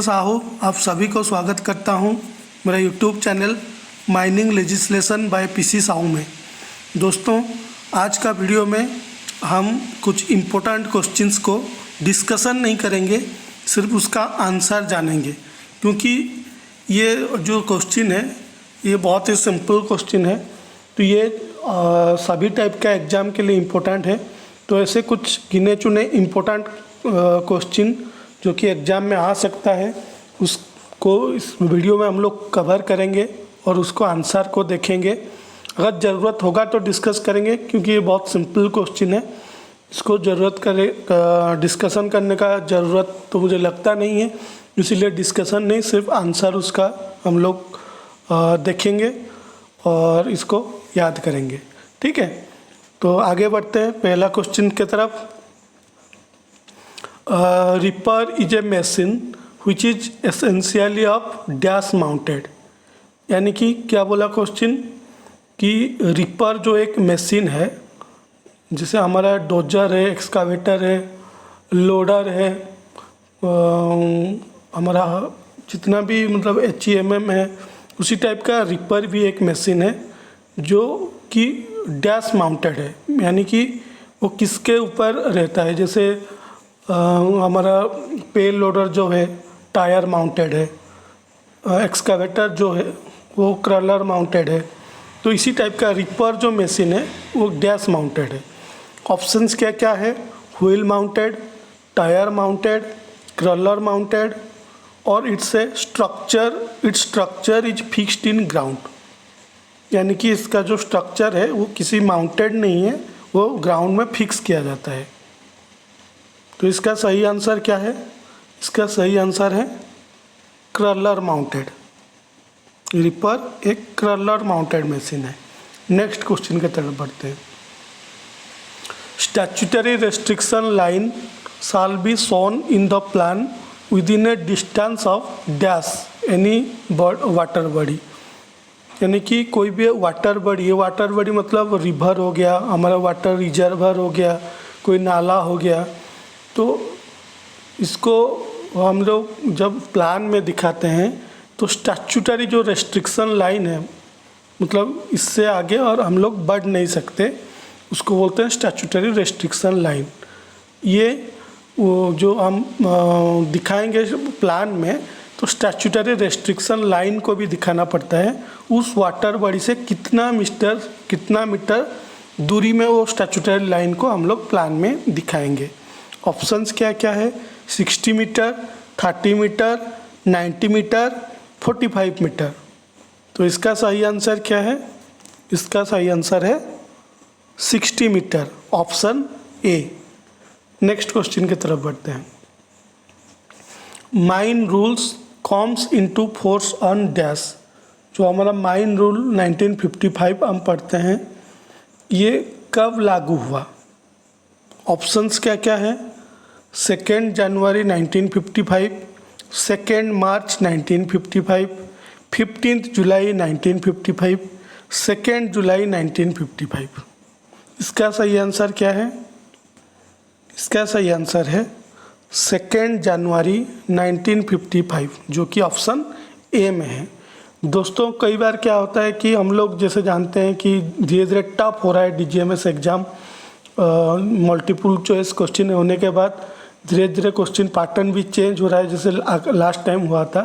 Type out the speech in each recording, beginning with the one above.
साहू आप सभी को स्वागत करता हूं मेरा YouTube channel mining legislation by PC Sahu में। दोस्तों, आज का वीडियो में हम कुछ इम्पोर्टेंट क्वेश्चंस को डिस्कशन नहीं करेंगे, सिर्फ उसका आंसर जानेंगे, क्योंकि ये जो क्वेश्चन है ये बहुत ही सिंपल क्वेश्चन है। तो ये सभी टाइप का एग्ज़ाम के लिए इम्पोर्टेंट है। तो ऐसे कुछ गिने चुने इम्पोर्टेंट क्वेश्चन जो कि एग्ज़ाम में आ सकता है उसको इस वीडियो में हम लोग कवर करेंगे और उसको आंसर को देखेंगे। अगर ज़रूरत होगा तो डिस्कस करेंगे, क्योंकि ये बहुत सिंपल क्वेश्चन है। इसको डिस्कशन करने का ज़रूरत तो मुझे लगता नहीं है, इसीलिए डिस्कशन नहीं, सिर्फ आंसर उसका हम लोग देखेंगे और इसको याद करेंगे। ठीक है, तो आगे बढ़ते हैं पहला क्वेश्चन की तरफ। Ripper is a machine which is essentially of dash mounted. यानी कि क्या बोला क्वेश्चन कि रिपर जो एक मशीन है, जैसे हमारा डोजर है, एक्सकावेटर है, लोडर है, हमारा जितना भी मतलब HEMM है, उसी टाइप का रिपर भी एक मशीन है जो कि डैश माउंटेड है। यानी कि वो किसके ऊपर रहता है, जैसे हमारा पेल लोडर जो है टायर माउंटेड है, एक्सकावेटर जो है वो क्रलर माउंटेड है। तो इसी टाइप का रिपर जो मशीन है वो डैश माउंटेड है। ऑप्शंस क्या क्या है? Wheel mounted, tyre mounted, crawler mounted और its structure is fixed in ground. यानी कि इसका जो स्ट्रक्चर है वो किसी माउंटेड नहीं है, वो ग्राउंड में फिक्स किया जाता है। तो इसका सही आंसर क्या है? इसका सही आंसर है क्रलर माउंटेड। रिपर एक क्रलर माउंटेड मशीन है। नेक्स्ट क्वेश्चन की तरफ बढ़ते हैं। Statutory restriction line shall be shown in the plan with in A distance of dash any water body. यानी कि कोई भी वाटर बॉडी, वाटर बॉडी मतलब रिवर हो गया, हमारा वाटर रिजर्वर हो गया, कोई नाला हो गया। तो इसको हम लोग जब प्लान में दिखाते हैं तो स्टैट्यूटरी जो रेस्ट्रिक्शन लाइन है, मतलब इससे आगे और हम लोग बढ़ नहीं सकते, उसको बोलते हैं स्टैट्यूटरी रेस्ट्रिक्शन लाइन। ये वो जो हम दिखाएंगे प्लान में, तो स्टैट्यूटरी रेस्ट्रिक्शन लाइन को भी दिखाना पड़ता है। उस वाटर बॉडी से कितना मीटर दूरी में वो स्टैट्यूटरी लाइन को हम लोग प्लान में दिखाएंगे। ऑप्शंस क्या क्या है? 60 मीटर, 30 मीटर, 90 मीटर, 45 मीटर। तो इसका सही आंसर क्या है? इसका सही आंसर है 60 metre, option A. Next question की तरफ बढ़ते हैं। Mine rules comes into force on dash. जो हमारा माइन रूल 1955 हम पढ़ते हैं, ये कब लागू हुआ? ऑप्शंस क्या क्या है? 2 जनवरी 1955, 2 मार्च 1955, 15 जुलाई 1955, 2 जुलाई 1955। इसका सही आंसर क्या है? इसका सही आंसर है 2 जनवरी 1955, जो कि ऑप्शन ए में है। दोस्तों, कई बार क्या होता है कि हम लोग जैसे जानते हैं कि धीरे धीरे टफ हो रहा है DGMS exam, multiple choice question होने के बाद धीरे धीरे क्वेश्चन पैटर्न भी चेंज हो रहा है, जैसे लास्ट टाइम हुआ था।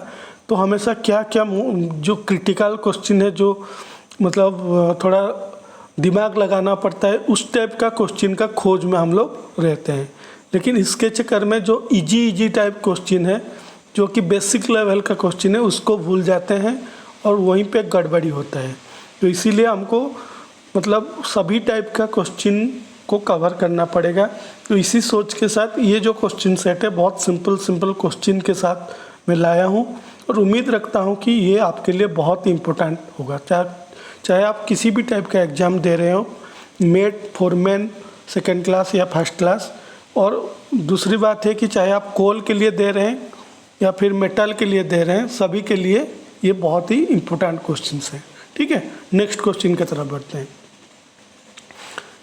तो हमेशा क्या क्या जो क्रिटिकल क्वेश्चन है, जो मतलब थोड़ा दिमाग लगाना पड़ता है, उस टाइप का क्वेश्चन का खोज में हम लोग रहते हैं। लेकिन इसके चक्कर में जो इजी टाइप क्वेश्चन है, जो कि बेसिक लेवल का क्वेश्चन है, उसको भूल जाते हैं और वहीं पे गड़बड़ी होता है। तो इसीलिए हमको मतलब सभी टाइप का क्वेश्चन को कवर करना पड़ेगा। तो इसी सोच के साथ ये जो क्वेश्चन सेट है, बहुत सिंपल क्वेश्चन के साथ मैं लाया हूँ और उम्मीद रखता हूँ कि ये आपके लिए बहुत इम्पोर्टेंट होगा। चाहे आप किसी भी टाइप का एग्ज़ाम दे रहे हो, मेट, फोरमैन, सेकेंड क्लास या फर्स्ट क्लास। और दूसरी बात है कि चाहे आप कोल के लिए दे रहे हैं या फिर मेटल के लिए दे रहे हैं, सभी के लिए ये बहुत ही इम्पोर्टेंट क्वेश्चन हैं। ठीक है, नेक्स्ट क्वेश्चन की तरफ बढ़ते हैं।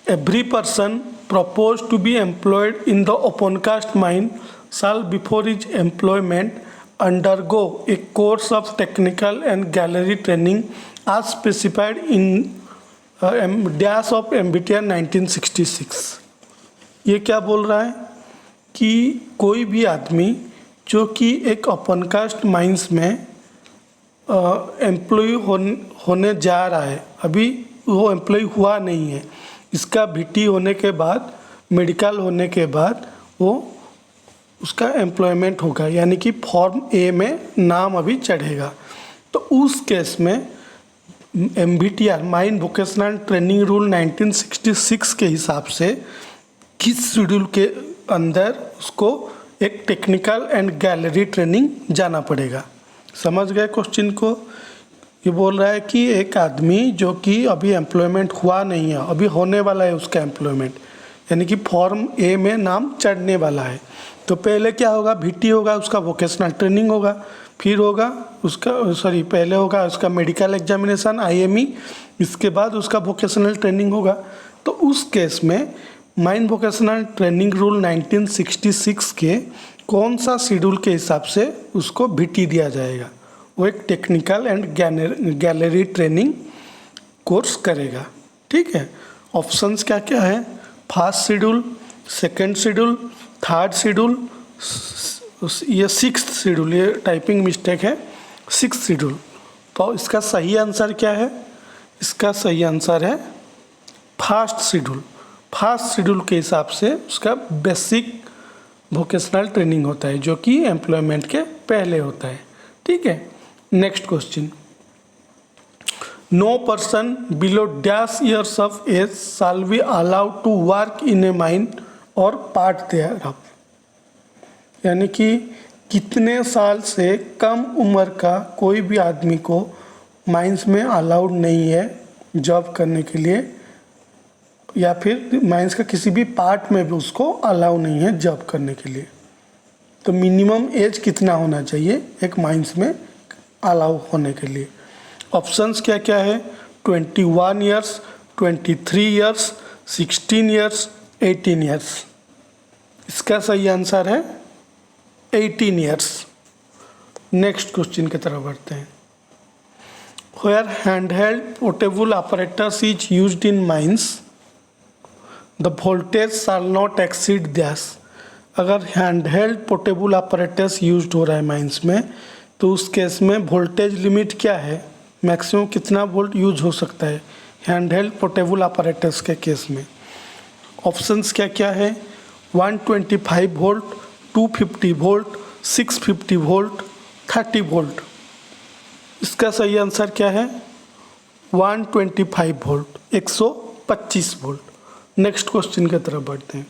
Every person proposed to be employed in the open cast mine shall before his employment undergo a course of technical and gallery training as specified in dash of MBTR 1966। ये क्या बोल रहा है कि कोई भी आदमी जो कि एक ओपन कास्ट माइंस में एम्प्लॉय होने जा रहा है, अभी वो एम्प्लॉय हुआ नहीं है, इसका VT होने के बाद, मेडिकल होने के बाद वो उसका एम्प्लॉयमेंट होगा, यानी कि फॉर्म ए में नाम अभी चढ़ेगा। तो उस केस में MBTR mind vocational training rule 1966 के हिसाब से किस शेड्यूल के अंदर उसको एक टेक्निकल एंड गैलरी ट्रेनिंग जाना पड़ेगा। समझ गए क्वेश्चन को? ये बोल रहा है कि एक आदमी जो कि अभी एम्प्लॉयमेंट हुआ नहीं है, अभी होने वाला है उसका एम्प्लॉयमेंट, यानी कि फॉर्म ए में नाम चढ़ने वाला है, तो पहले क्या होगा, VT होगा, उसका वोकेशनल ट्रेनिंग होगा, फिर होगा उसका पहले होगा उसका मेडिकल एग्जामिनेशन IME, इसके बाद उसका वोकेशनल ट्रेनिंग होगा। तो उस केस में माइंड वोकेशनल ट्रेनिंग रूल 1966 के कौन सा शेड्यूल के हिसाब से उसको VT दिया जाएगा? वो एक technical and gallery training course करेगा। ठीक है, ऑप्शंस क्या क्या है? First schedule, second schedule, third schedule, ये सिक्स्थ शेड्यूल, ये टाइपिंग मिस्टेक है, सिक्स्थ शेड्यूल। तो इसका सही आंसर क्या है? इसका सही आंसर है फर्स्ट शेड्यूल। फर्स्ट शेड्यूल के हिसाब से उसका बेसिक वोकेशनल ट्रेनिंग होता है, जो कि एम्प्लॉयमेंट के पहले होता है। ठीक है, next question. No person below dash years of age shall be allowed to work in a mine or part thereof, यानी कि कितने साल से कम उम्र का कोई भी आदमी को माइंस में अलाउड नहीं है जॉब करने के लिए, या फिर माइंस का किसी भी पार्ट में भी उसको अलाउ नहीं है जॉब करने के लिए। तो मिनिमम एज कितना होना चाहिए एक माइंस में अलाउ होने के लिए? ऑप्शंस क्या क्या है? 21 ईयर्स, 23 ईयर्स, 16 ईयर्स, 18 ईयर्स। इसका सही आंसर है 18 ईयर्स। नेक्स्ट क्वेश्चन की तरफ बढ़ते हैं। Where handheld portable apparatus is used in mines, the voltage shall not exceed dash। अगर हैंडहेल्ड पोर्टेबल apparatus यूज हो रहा है माइंस में, तो उस केस में वोल्टेज लिमिट क्या है, मैक्सिमम कितना वोल्ट यूज हो सकता है हैंडहेल्ड पोर्टेबल apparatus के केस में? ऑप्शंस क्या क्या है? 125 वोल्ट, 250 वोल्ट, 650 वोल्ट, 30 वोल्ट। इसका सही आंसर क्या है? 125 वोल्ट, 125 वोल्ट। नेक्स्ट क्वेश्चन की तरफ बढ़ते हैं।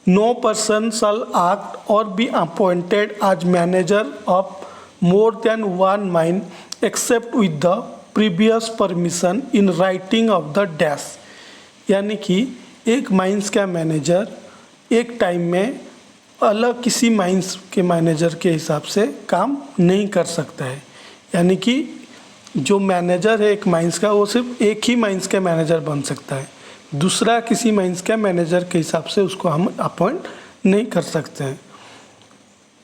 No person shall act or be appointed as manager of more than one mine except with the previous permission in writing of the dash, यानी कि एक माइंस का मैनेजर एक टाइम में अलग किसी माइंस के मैनेजर के हिसाब से काम नहीं कर सकता है। यानी कि जो मैनेजर है एक माइंस का, वो सिर्फ एक ही माइंस का मैनेजर बन सकता है, दूसरा किसी माइंस के मैनेजर के हिसाब से उसको हम अपॉइंट नहीं कर सकते हैं।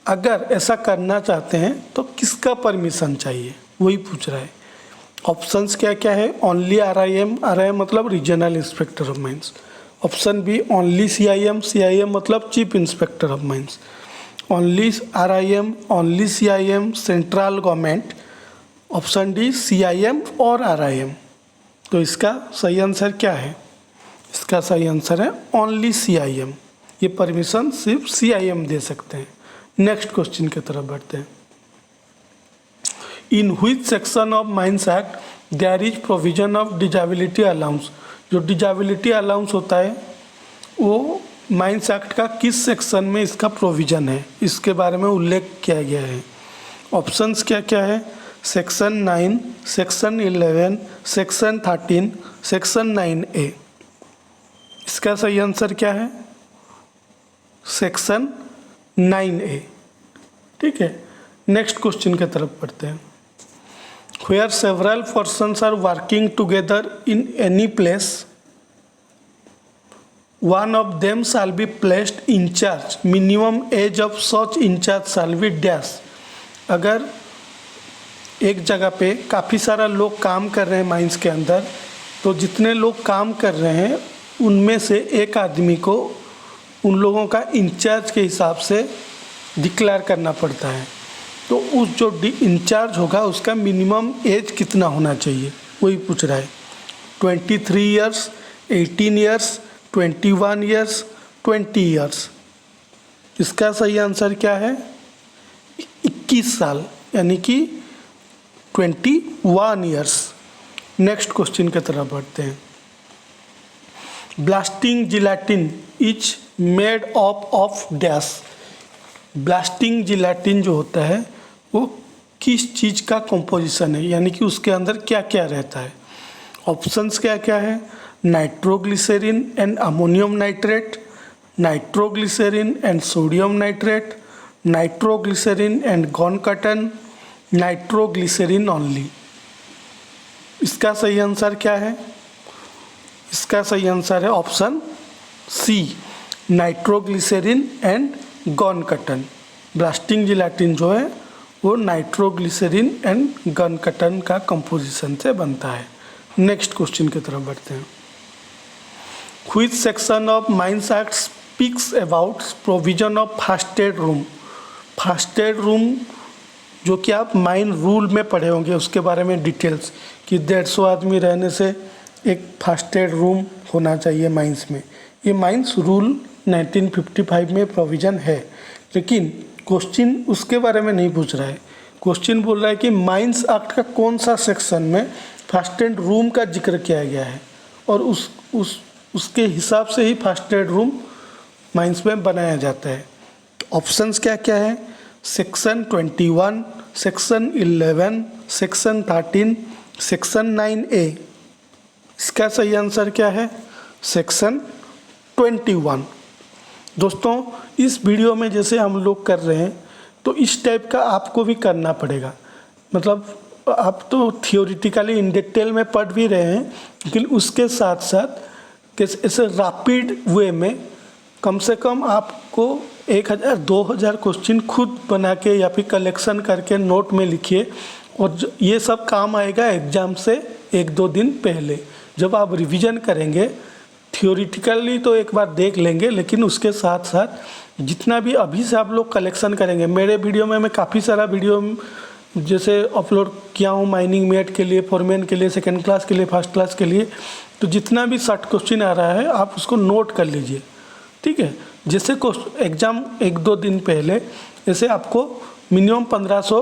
अगर ऐसा करना चाहते हैं तो किसका परमिशन चाहिए, वही पूछ रहा है। ऑप्शंस क्या क्या है? ओनली RIM, RIM मतलब regional inspector of mines. Option B only CIM, CIM मतलब chief inspector of mines. Only RIM, only CIM central government. Option D CIM और RIM। तो इसका सही आंसर क्या है? इसका सही आंसर है ओनली CIM। ये परमिशन सिर्फ CIM दे सकते हैं। नेक्स्ट क्वेश्चन की तरफ बढ़ते हैं। In which section of mines act there is provision of disability allowance. जो डिजेबिलिटी अलाउंस होता है वो माइंस एक्ट का किस सेक्शन में इसका प्रोविजन है, इसके बारे में उल्लेख किया गया है। ऑप्शंस क्या क्या है? Section 9, section 11, section 13, section 9A। इसका सही आंसर क्या है? Section 9A। ठीक है, नेक्स्ट क्वेश्चन की तरफ पढ़ते हैं। Where several persons are working together in any place, one of them shall be placed in charge, minimum age of such in charge shall be dash. अगर एक जगह पे काफ़ी सारा लोग काम कर रहे हैं माइंस के अंदर, तो जितने लोग काम कर रहे हैं उनमें से एक आदमी को उन लोगों का इंचार्ज के हिसाब से डिक्लेयर करना पड़ता है। तो उस जो इंचार्ज होगा उसका मिनिमम एज कितना होना चाहिए वही पूछ रहा है। 23 ईयर्स, 18 ईयर्स, 21 ईयर्स, 20 ईयर्स। इसका सही आंसर क्या है? 21 साल, यानी कि 21 ईयर्स। नेक्स्ट क्वेश्चन की तरफ बढ़ते हैं। Blasting gelatin is made of dash. Blasting gelatine जो होता है वो किस चीज़ का कंपोजिशन है, यानी कि उसके अंदर क्या क्या रहता है। ऑप्शंस क्या क्या है? Nitroglycerine and ammonium nitrate, nitroglycerine and sodium nitrate, nitroglycerine and gun cotton, nitroglycerine only. इसका सही आंसर क्या है? इसका सही आंसर है option C, nitroglycerine and gun cotton. Blasting gelatine जो है वो नाइट्रोग्लिसरीन एंड गन कटन का कंपोजिशन से बनता है। नेक्स्ट क्वेश्चन की तरफ बढ़ते हैं। Which section of mines act speaks about provision of first aid room. First aid room जो कि आप माइन रूल में पढ़े होंगे, उसके बारे में डिटेल्स कि 150 आदमी रहने से एक फर्स्ट एड रूम होना चाहिए माइंस में। ये माइंस रूल 1955 में प्रोविज़न है, लेकिन क्वेश्चन उसके बारे में नहीं पूछ रहा है। क्वेश्चन बोल रहा है कि माइंस एक्ट का कौन सा सेक्शन में फर्स्ट एड रूम का जिक्र किया गया है और उसके हिसाब से ही फर्स्ट एड रूम माइंस में बनाया जाता है। ऑप्शंस क्या क्या है? Section 21, section 11, section 13, section 9A। इसका सही आंसर क्या है? सेक्शन 21। दोस्तों, इस वीडियो में जैसे हम लोग कर रहे हैं तो इस टाइप का आपको भी करना पड़ेगा। मतलब आप तो थियोरिटिकली इन डिटेल में पढ़ भी रहे हैं, लेकिन उसके साथ साथ ऐसे रैपिड वे में कम से कम आपको 1000-2000 क्वेश्चन खुद बना के या फिर कलेक्शन करके नोट में लिखिए, और ये सब काम आएगा एग्ज़ाम से 1-2 दिन पहले। जब आप रिवीजन करेंगे, थियोरिटिकली तो एक बार देख लेंगे, लेकिन उसके साथ साथ जितना भी अभी से आप लोग कलेक्शन करेंगे। मेरे वीडियो में मैं काफ़ी सारा वीडियो जैसे अपलोड किया हूँ माइनिंग मेट के लिए, फॉरमैन के लिए, सेकेंड क्लास के लिए, फर्स्ट क्लास के लिए। तो जितना भी शॉर्ट क्वेश्चन आ रहा है आप उसको नोट कर लीजिए, ठीक है। जैसे एग्ज़ाम 1-2 दिन पहले ऐसे आपको मिनिमम 1500,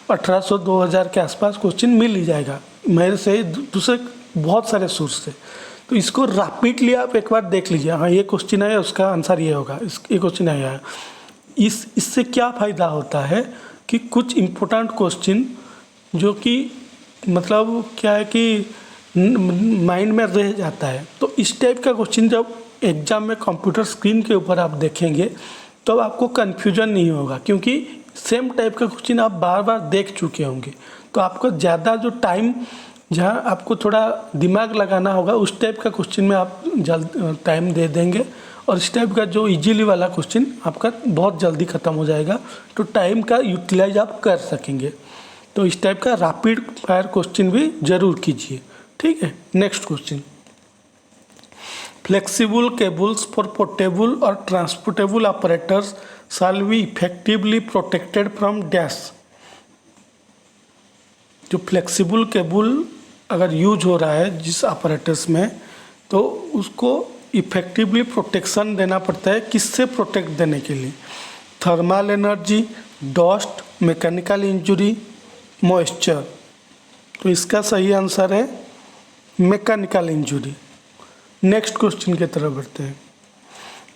1800, 2000 के आसपास क्वेश्चन मिल ही जाएगा मेरे से, दूसरे बहुत सारे सोर्स से। तो इसको रैपिडली आप एक बार देख लीजिए। हाँ, ये क्वेश्चन है, उसका आंसर ये होगा, ये क्वेश्चन आया है। इससे क्या फ़ायदा होता है कि कुछ इम्पोर्टेंट क्वेश्चन जो कि मतलब क्या है कि माइंड में रह जाता है, तो इस टाइप का क्वेश्चन जब एग्ज़ाम में कंप्यूटर स्क्रीन के ऊपर आप देखेंगे तो आपको कन्फ्यूजन नहीं होगा, क्योंकि सेम टाइप का क्वेश्चन आप बार बार देख चुके होंगे। तो आपको ज़्यादा जो टाइम, जहाँ आपको थोड़ा दिमाग लगाना होगा, उस टाइप का क्वेश्चन में आप जल्द टाइम दे देंगे, और इस टाइप का जो इजीली वाला क्वेश्चन आपका बहुत जल्दी ख़त्म हो जाएगा, तो टाइम का यूटिलाइज आप कर सकेंगे। तो इस टाइप का रैपिड फायर क्वेश्चन भी ज़रूर कीजिए, ठीक है। Next question, flexible cables for portable और transportable operators shall be effectively protected from dash. जो फ्लेक्सिबल केबल अगर यूज हो रहा है जिस ऑपरेटर्स में, तो उसको इफेक्टिवली प्रोटेक्शन देना पड़ता है। किससे प्रोटेक्ट देने के लिए? Thermal energy, dust, mechanical injury, moisture. तो इसका सही आंसर है मैकेनिकल इंजरी। नेक्स्ट क्वेश्चन की तरफ बढ़ते हैं।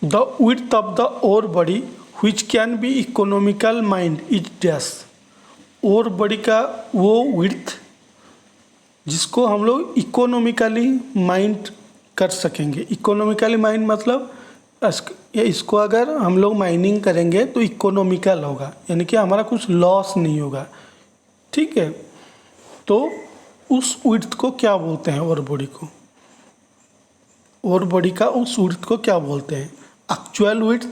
The width of the ore body which can be economical mined is dash. Ore body का वो विड्थ जिसको हम लोग इकोनॉमिकली माइंड कर सकेंगे। इकोनॉमिकली माइंड मतलब इसको अगर हम लोग माइनिंग करेंगे तो इकोनॉमिकल होगा, यानी कि हमारा कुछ लॉस नहीं होगा, ठीक है। तो उस विड्थ को क्या बोलते हैं? ओर बॉडी को ओवर बॉडी का उस विड्थ को क्या बोलते हैं? एक्चुअल विड्थ,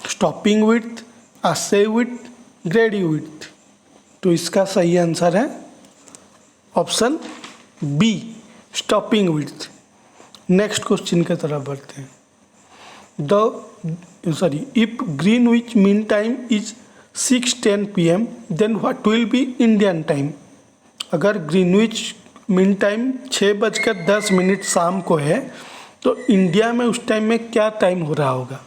स्टॉपिंग विड्थ, असेव विड्थ, ग्रेडी विड्थ। तो इसका सही आंसर है option B, stopping width. Next question की तरफ बढ़ते हैं। If Greenwich mean time is 6:10 PM, then what will be Indian time? अगर ग्रीनविच मीन टाइम 6:10 शाम को है तो इंडिया में उस टाइम में क्या टाइम हो रहा होगा?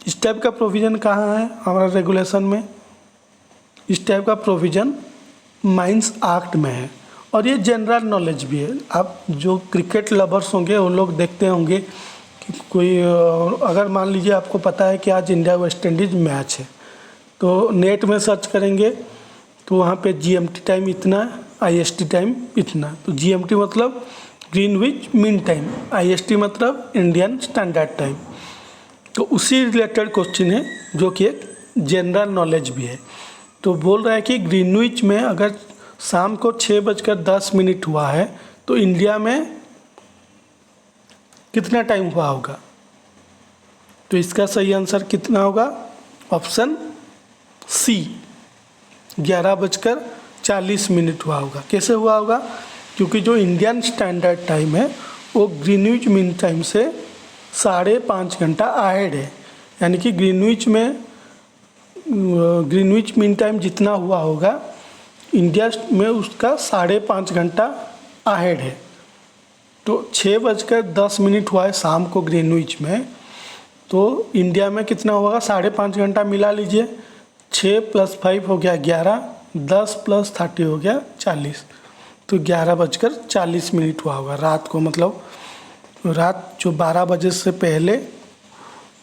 इस टाइप का प्रोविज़न कहाँ है हमारा रेगुलेशन में? इस टाइप का प्रोविज़न माइंस एक्ट में है और ये जनरल नॉलेज भी है। आप जो क्रिकेट लवर्स होंगे वो लोग देखते होंगे कि कोई अगर मान लीजिए आपको पता है कि आज इंडिया वेस्ट इंडीज़ मैच है तो नेट में सर्च करेंगे तो वहाँ पे GMT टाइम इतना, IST टाइम इतना। तो GMT मतलब ग्रीनविच मीन टाइम, IST मतलब इंडियन स्टैंडर्ड टाइम। तो उसी रिलेटेड क्वेश्चन है जो कि एक जनरल नॉलेज भी है। तो बोल रहा है कि ग्रीनविच में अगर शाम को 6:10 हुआ है तो इंडिया में कितना टाइम हुआ होगा? तो इसका सही आंसर कितना होगा? ऑप्शन सी, 11:40 हुआ होगा। कैसे हुआ होगा? क्योंकि जो इंडियन स्टैंडर्ड टाइम है वो ग्रीनविच मीन टाइम से 5.5 घंटा अहेड है। यानी कि ग्रीनविच मीन टाइम जितना हुआ होगा इंडिया में उसका 5.5 घंटा अहेड है। तो 6:10 हुआ है शाम को ग्रीनविच में, तो इंडिया में कितना होगा? 5.5 घंटा मिला लीजिए। 6 + 5 हो गया 11, 10 + 30 हो गया 40। तो 11:40 हुआ होगा रात को, मतलब रात जो 12 बजे से पहले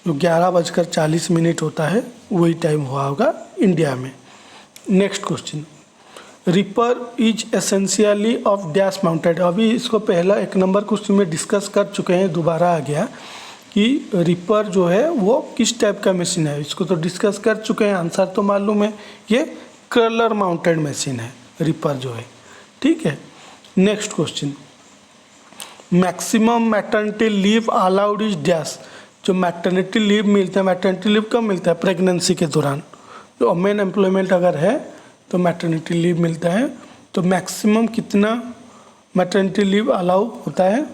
जो 11:40 होता है वही टाइम हुआ होगा इंडिया में। Next question, ripper is essentially of dash mounted. अभी इसको पहला 1 नंबर क्वेश्चन में डिस्कस कर चुके हैं, दोबारा आ गया कि रिपर जो है वो किस टाइप का मशीन है। इसको तो डिस्कस कर चुके हैं, आंसर तो मालूम है, ये क्रलर माउंटेड मशीन है रिपर जो है। ठीक है, next question, maximum maternity leave allowed is dash. जो मैटरनिटी लीव मिलता है, मैटरनिटी लीव कब मिलता है? प्रेगनेंसी के दौरान। जो वुमेन एम्प्लॉयमेंट अगर है तो मैटरनिटी लीव मिलता है। तो मैक्सिमम कितना मैटरनिटी लीव अलाउ होता है?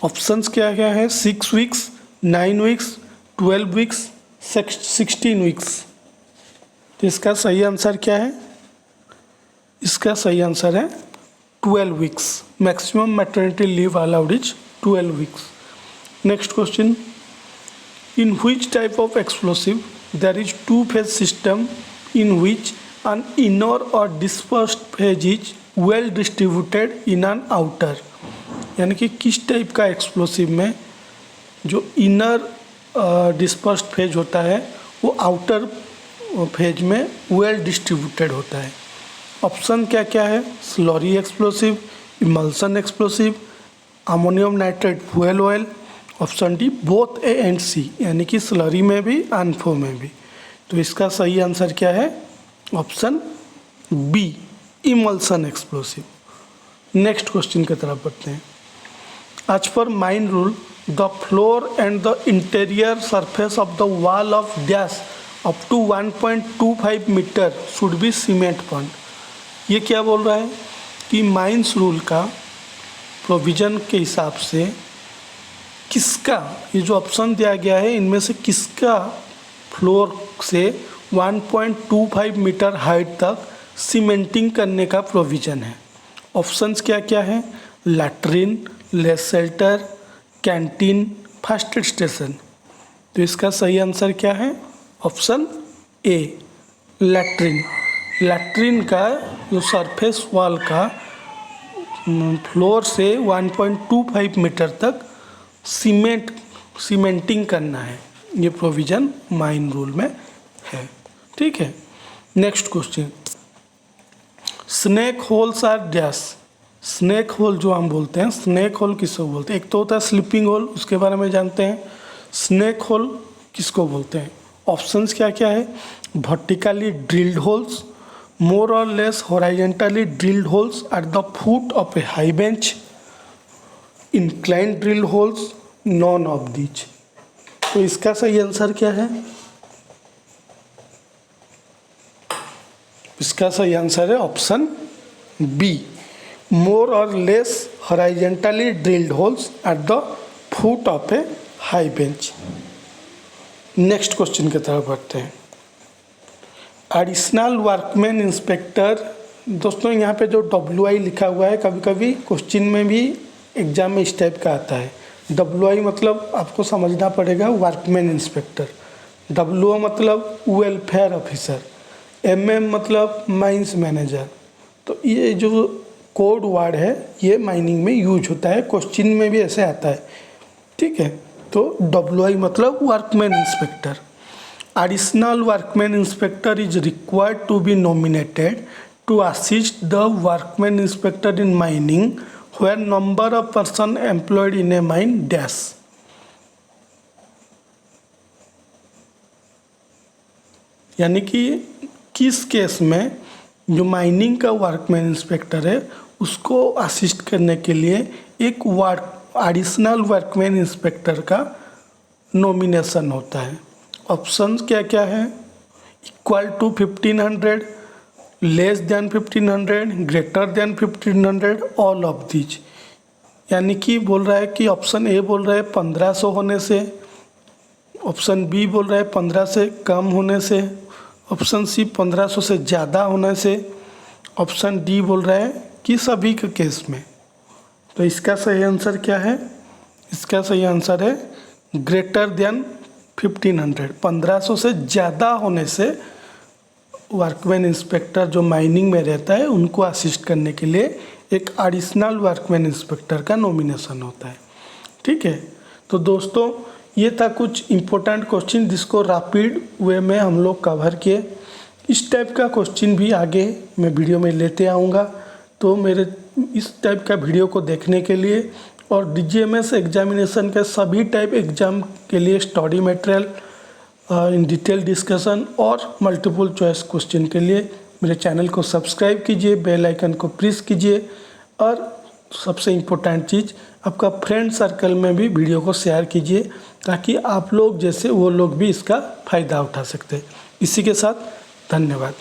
ऑप्शंस क्या क्या है? 6 वीक्स, 9 वीक्स, 12 वीक्स, 16 वीक्स। तो इसका सही आंसर क्या है? इसका सही आंसर है 12 weeks. Maximum maternity leave allowed is 12 weeks. Next question, in which type of explosive there is 2-phase system in which an inner or dispersed phase is well distributed in an outer। यानी कि किस type का explosive में जो inner dispersed phase होता है वो outer phase में वेल डिस्ट्रीब्यूटेड होता है। ऑप्शन क्या क्या है? Slurry explosive, emulsion explosive, ammonium nitrate fuel oil. Option D both A and C, यानी कि स्लरी में भी अनफो में भी। तो इसका सही आंसर क्या है? Option B, emulsion explosive. Next question की तरफ बढ़ते हैं। As per mine rule the floor and the interior surface of the wall of dash up to 1.25 metre should be cement pond. ये क्या बोल रहा है कि माइंस रूल का प्रोविज़न के हिसाब से किसका, ये जो ऑप्शन दिया गया है इनमें से किसका फ्लोर से 1.25 मीटर हाइट तक सीमेंटिंग करने का प्रोविज़न है? ऑप्शंस क्या क्या है? Latrine, less shelter, canteen, first aid station. तो इसका सही आंसर क्या है? Option A, latrine. लैट्रिन का जो सरफेस वॉल का फ्लोर से 1.25 मीटर तक सीमेंटिंग करना है, ये प्रोविज़न माइन रूल में है। ठीक है, next question, snake holes are dash. Snake hole जो हम बोलते हैं, स्नेक होल किसको बोलते हैं? एक तो होता है स्लीपिंग होल, उसके बारे में जानते हैं। स्नेक होल किसको बोलते हैं? ऑप्शंस क्या क्या है? वर्टिकली ड्रिल्ड होल्स, मोर और less horizontally drilled holes at the foot of A high bench, inclined drill holes, none of these. तो इसका सही आंसर क्या है? इसका सही आंसर है ऑप्शन बी, मोर और less horizontally drilled holes at the foot of A high bench. Next question की तरफ बढ़ते हैं। एडिशनल वर्कमैन इंस्पेक्टर, दोस्तों यहाँ पे जो WI लिखा हुआ है, कभी कभी क्वेश्चन में भी एग्जाम में इस टाइप का आता है। WI मतलब आपको समझना पड़ेगा वर्कमैन इंस्पेक्टर, WO मतलब वेलफेयर ऑफिसर, MM मतलब माइंस मैनेजर। तो ये जो कोड वर्ड है ये माइनिंग में यूज होता है, क्वेश्चन में भी ऐसे आता है, ठीक है। तो WI मतलब workman inspector. Additional workman inspector is required to be nominated to assist the workman inspector in mining where number of person employed in a mine dash। यानी कि किस केस में जो माइनिंग का वर्कमैन इंस्पेक्टर है उसको assist करने के लिए एक एडिशनल वर्कमैन इंस्पेक्टर का नॉमिनेशन होता है। ऑप्शंस क्या क्या है? Equal to 1500, less than 1500, greater than 1500, all of these. यानी कि बोल रहा है कि ऑप्शन ए बोल रहा है 1500 होने से, ऑप्शन बी बोल रहा है 15 से कम होने से, ऑप्शन सी 1500 से ज़्यादा होने से, ऑप्शन डी बोल रहा है कि सभी के केस में। तो इसका सही आंसर क्या है? इसका सही आंसर है ग्रेटर देन 1500, 1500 से ज़्यादा होने से वर्कमैन इंस्पेक्टर जो माइनिंग में रहता है उनको असिस्ट करने के लिए एक एडिशनल वर्कमैन इंस्पेक्टर का नॉमिनेशन होता है, ठीक है। तो दोस्तों ये था कुछ इम्पोर्टेंट क्वेश्चन जिसको रैपिड वे में हम लोग कवर किए। इस टाइप का क्वेश्चन भी आगे मैं वीडियो में लेते आऊँगा। तो मेरे इस टाइप का वीडियो को देखने के लिए और DGMS एग्जामिनेशन के सभी टाइप एग्ज़ाम के लिए study material in detail discussion और मल्टीपल चॉइस क्वेश्चन के लिए मेरे चैनल को सब्सक्राइब कीजिए, बेल आइकन को प्रेस कीजिए और सबसे इम्पोर्टेंट चीज़ आपका फ्रेंड सर्कल में भी वीडियो को शेयर कीजिए ताकि आप लोग जैसे वो लोग भी इसका फ़ायदा उठा सकते हैं। इसी के साथ धन्यवाद।